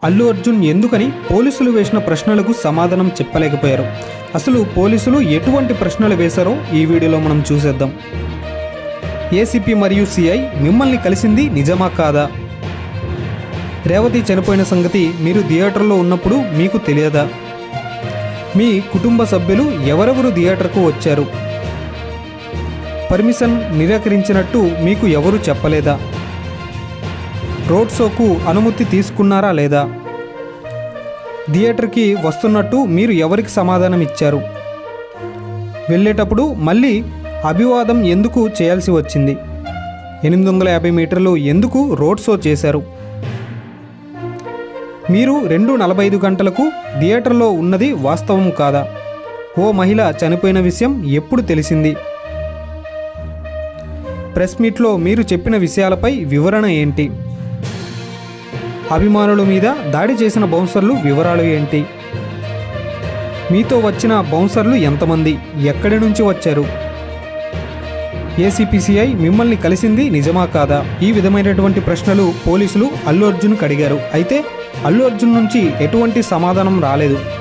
అల్లు అర్జున్ ఎందుకని పోలీసులు వేసిన ప్రశ్నలకు సమాధానం చెప్పలేకపోయారు? అసలు పోలీసులు ఎటువంటి ప్రశ్నలు వేశారో ఈ వీడియోలో మనం చూసేద్దాం. ఏసీపీ మరియు సిఐ మిమ్మల్ని కలిసింది నిజమా కాదా? రేవతి చనిపోయిన సంగతి మీరు థియేటర్లో ఉన్నప్పుడు మీకు తెలియదా? మీ కుటుంబ సభ్యులు ఎవరెవరు థియేటర్కు వచ్చారు? పర్మిషన్ నిరాకరించినట్టు మీకు ఎవరు చెప్పలేదా? రోడ్ షోకు అనుమతి తీసుకున్నారా లేదా? థియేటర్కి వస్తున్నట్టు మీరు ఎవరికి సమాధానం ఇచ్చారు? వెళ్ళేటప్పుడు మళ్ళీ అభివాదం ఎందుకు చేయాల్సి వచ్చింది? 850 మీటర్లు ఎందుకు రోడ్ షో చేశారు? మీరు 2:45 గంటలకు థియేటర్లో ఉన్నది వాస్తవం కాదా? ఓ మహిళ చనిపోయిన విషయం ఎప్పుడు తెలిసింది? ప్రెస్ మీట్లో మీరు చెప్పిన విషయాలపై వివరణ ఏంటి? అభిమానుల మీద దాడి చేసిన బౌన్సర్లు వివరాలు ఏంటి? మీతో వచ్చిన బౌన్సర్లు ఎంతమంది? ఎక్కడి నుంచి వచ్చారు? ఏసీపీ సిఐ మిమ్మల్ని కలిసింది నిజమా కాదా? ఈ విధమైనటువంటి ప్రశ్నలు పోలీసులు అల్లు అర్జున్కి అడిగారు. అయితే అల్లు అర్జున్ నుంచి ఎటువంటి సమాధానం రాలేదు.